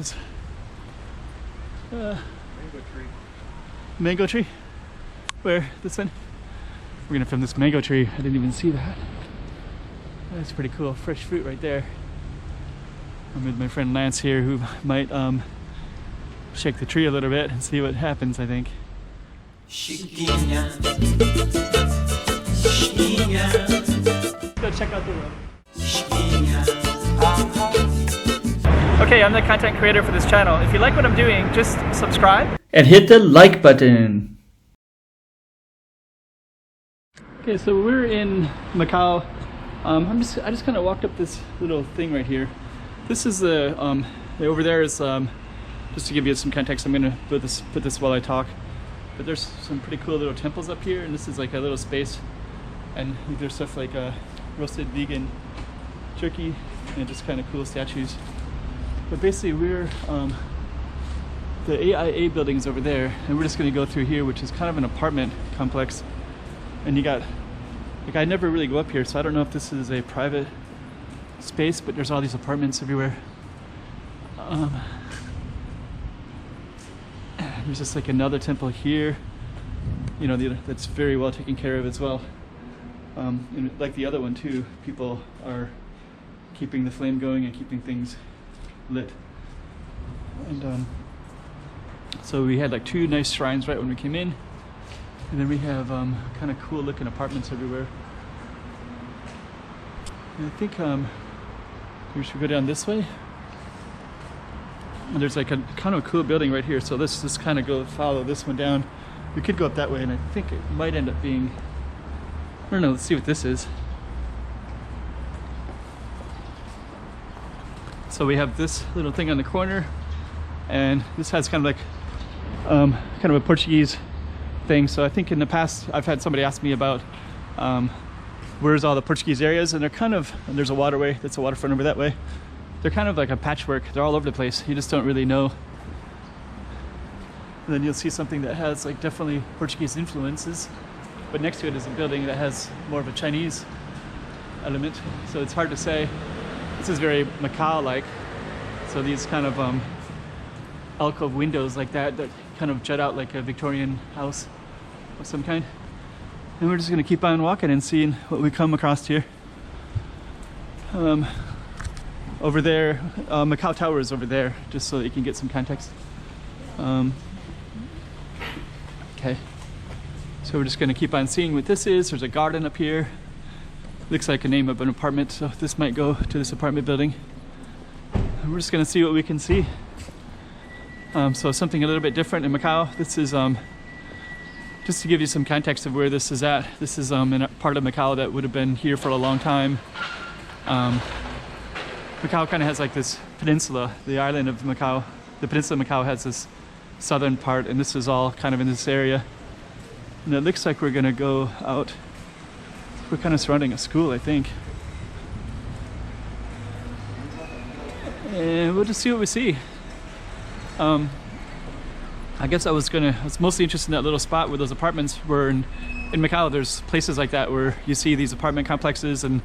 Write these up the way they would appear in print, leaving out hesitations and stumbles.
this? Mango tree. Mango tree? Where? This one? We're gonna film this mango tree. I didn't even see that. That's pretty cool. Fresh fruit right there. I'm with my friend Lance here, who might shake the tree a little bit and see what happens, I think. Go check out the road. Okay, I'm the content creator for this channel. If you like what I'm doing, just subscribe and hit the like button. Okay, so we're in Macau. I just kind of walked up this little thing right here. This is the over there is just to give you some context. I'm gonna put this while I talk. But there's some pretty cool little temples up here, and this is like a little space. And there's stuff like roasted vegan turkey and just kind of cool statues. But basically, we're the AIA building is over there, and we're just gonna go through here, which is kind of an apartment complex. And you got, like, I never really go up here, so I don't know if this is a private space, but there's all these apartments everywhere. There's just like another temple here, you know, that's very well taken care of as well. And like the other one too, people are keeping the flame going and keeping things lit. And so we had like two nice shrines right when we came in. And then we have kind of cool looking apartments everywhere. And I think we should go down this way. And there's like a kind of a cool building right here. So let's just kind of follow this one down. We could go up that way, and I think it might end up being, I don't know, let's see what this is. So we have this little thing on the corner, and this has kind of like kind of a Portuguese thing. So I think in the past I've had somebody ask me about where's all the Portuguese areas, and they're kind of, and there's a waterway, that's a waterfront over that way. They're kind of like a patchwork. They're all over the place. You just don't really know. And then you'll see something that has like definitely Portuguese influences, but next to it is a building that has more of a Chinese element. So it's hard to say. This is very Macau-like. So these kind of alcove windows like that kind of jut out like a Victorian house of some kind. And we're just gonna keep on walking and seeing what we come across here. Over there, Macau Tower is over there, just so that you can get some context. Okay, so we're just gonna keep on seeing what this is. There's a garden up here. Looks like a name of an apartment, so this might go to this apartment building. And we're just gonna see what we can see. So something a little bit different in Macau. This is, just to give you some context of where this is at. This is in a part of Macau that would have been here for a long time. Macau kind of has like this peninsula, the island of Macau. The peninsula of Macau has this southern part, and this is all kind of in this area. And it looks like we're gonna go out. We're kind of surrounding a school, I think. And we'll just see what we see. I guess I was mostly interested in that little spot where those apartments were. In Macau, there's places like that where you see these apartment complexes, and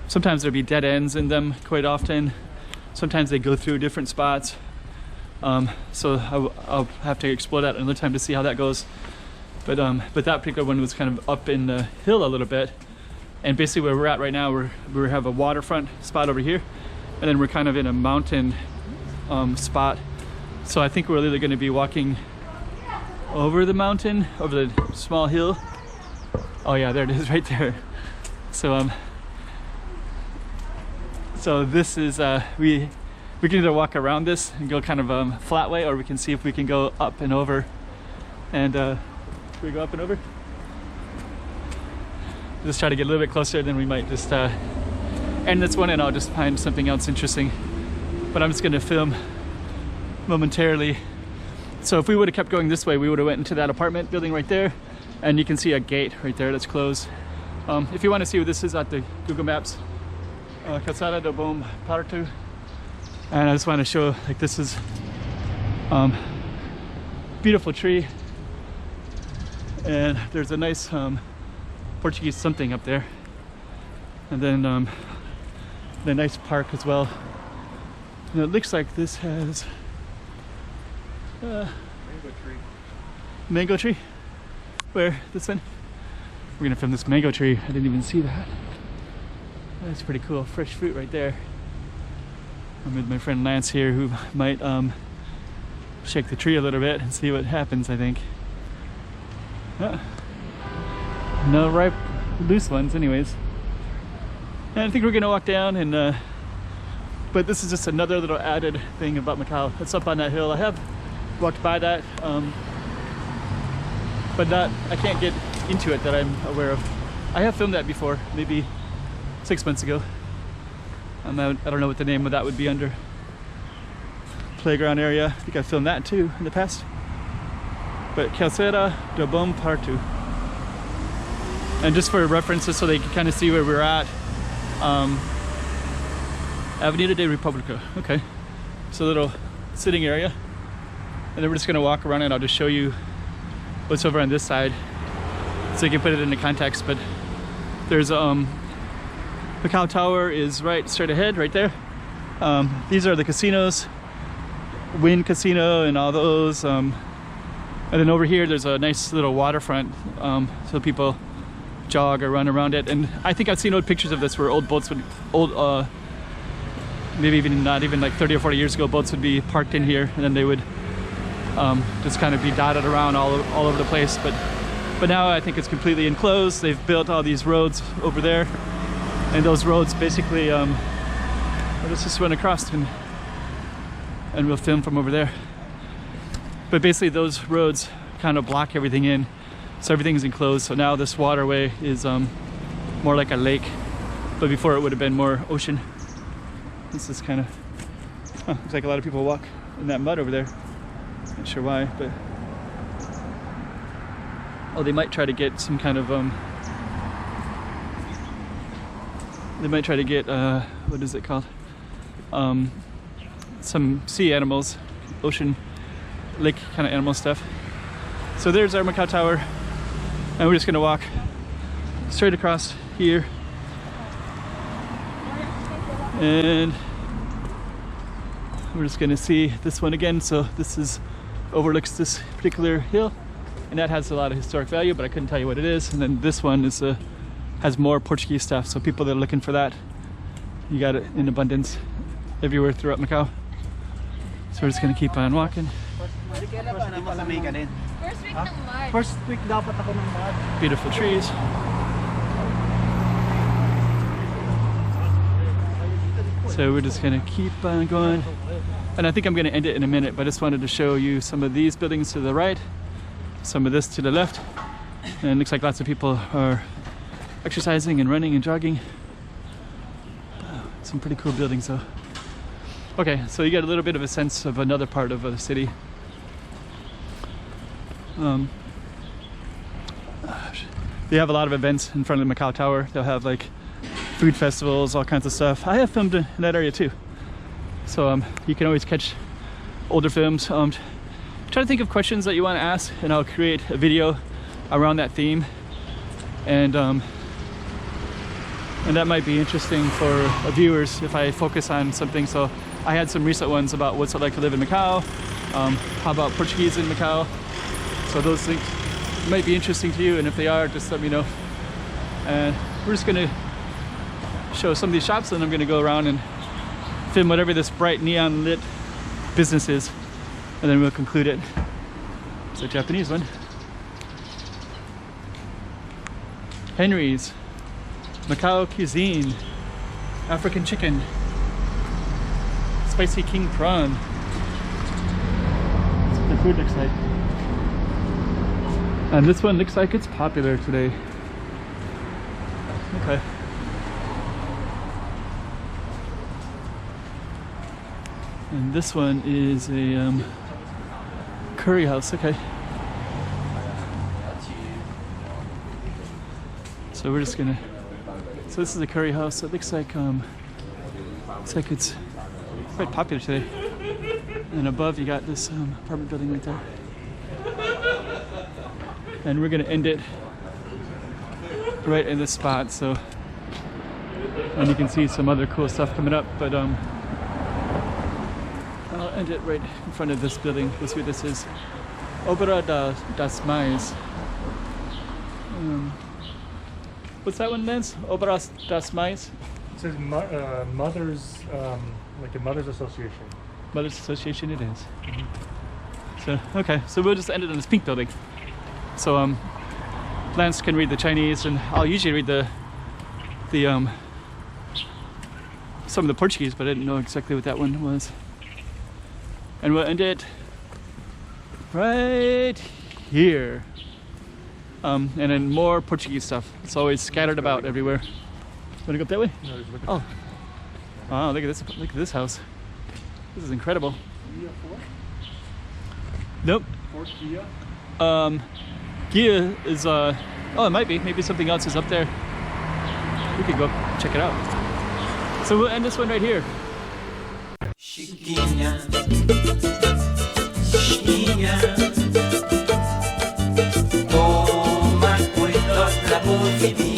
sometimes there'll be dead ends in them quite often. Sometimes they go through different spots. So I'll have to explore that another time to see how that goes. But that particular one was kind of up in the hill a little bit. And basically where we're at right now, we have a waterfront spot over here. And then we're kind of in a mountain spot. So I think we're either going to be walking over the mountain, over the small hill. Oh yeah, there it is right there. So this is, we can either walk around this and go kind of flat way, or we can see if we can go up and over. And should we go up and over? Just try to get a little bit closer, then we might just end this one and I'll just find something else interesting. But I'm just gonna film momentarily. So if we would have kept going this way, we would have went into that apartment building right there, and you can see a gate right there that's closed. If you want to see what this is at the Google Maps, Calçada do Bom Porto. And I just want to show, like, this is beautiful tree, and there's a nice Portuguese something up there, and then the nice park as well. And it looks like this has Mango tree. Mango tree? Where? This one? We're gonna film this mango tree. I didn't even see that. That's pretty cool. Fresh fruit right there. I'm with my friend Lance here, who might shake the tree a little bit and see what happens, I think. No ripe, loose ones anyways. And I think we're gonna walk down and but this is just another little added thing about Macau. It's up on that hill. I have walked by that, but I can't get into it that I'm aware of. I have filmed that before, maybe 6 months ago. I don't know what the name of that would be under. Playground area. I think I filmed that too in the past. But Calcera de Bom Parto. And just for references so they can kind of see where we're at. Avenida de República. Okay. It's a little sitting area. And then we're just gonna walk around and I'll just show you what's over on this side so you can put it into context. But there's Macau Tower is right straight ahead, right there. These are the casinos, Wynn Casino and all those. And then over here there's a nice little waterfront, so people jog or run around it. And I think I've seen old pictures of this where old boats would, maybe even not even like 30 or 40 years ago, boats would be parked in here and then they would just kind of be dotted around all over the place. But now I think it's completely enclosed. They've built all these roads over there. And those roads basically, let's just run across and we'll film from over there. But basically those roads kind of block everything in. So everything's enclosed. So now this waterway is more like a lake. But before it would have been more ocean. This is kind of, looks like a lot of people walk in that mud over there. Not sure why, but. Oh, they might try to get some kind of, they might try to get, what is it called? Some sea animals, ocean, lake kind of animal stuff. So there's our Macau Tower. And we're just gonna walk straight across here. And we're just gonna see this one again. So this is, overlooks this particular hill. And that has a lot of historic value, but I couldn't tell you what it is. And then this one is has more Portuguese stuff. So people that are looking for that, you got it in abundance everywhere throughout Macau. So we're just gonna keep on walking. First week dapat ako ng March. Beautiful trees. So we're just gonna keep on going. And I think I'm gonna end it in a minute, but I just wanted to show you some of these buildings to the right, some of this to the left. And it looks like lots of people are exercising and running and jogging. Some pretty cool buildings though. Okay, so you get a little bit of a sense of another part of the city. They have a lot of events in front of the Macau Tower. They'll have like food festivals, all kinds of stuff. I have filmed in that area too. So you can always catch older films. Try to think of questions that you want to ask and I'll create a video around that theme. And that might be interesting for viewers if I focus on something. So I had some recent ones about what's it like to live in Macau. How about Portuguese in Macau? So those things might be interesting to you, and if they are, just let me know. And we're just gonna show some of these shops, and I'm gonna go around and film whatever this bright neon lit business is, and then we'll conclude it. It's a Japanese one. Henry's Macau cuisine, African chicken, spicy king prawn. That's what the food looks like. And this one looks like it's popular today. Okay. And this one is a curry house. Okay. So we're just gonna. So this is a curry house. It looks like it's quite popular today. And above you got this apartment building right there. And we're gonna end it right in this spot. So, and you can see some other cool stuff coming up. But I'll end it right in front of this building. We'll see what this is. Obra das Mais. What's that one, Lance? Obra das Mais? It says mothers, like a mothers association. Mothers Association it is. So, okay, so we'll just end it in this pink building. So, Lance can read the Chinese, and I'll usually read the some of the Portuguese, but I didn't know exactly what that one was. And we'll end it right here. And then more Portuguese stuff. It's always scattered about everywhere. Wanna go up that way? No, just look at Oh. Wow, look at this. Look at this house. This is incredible. Nope. Fort Gia? Gia is oh, it might be. Maybe something else is up there. We could go check it out. So we'll end this one right here. Chiquinha, chiquinha, toma cuidado da bovidinha.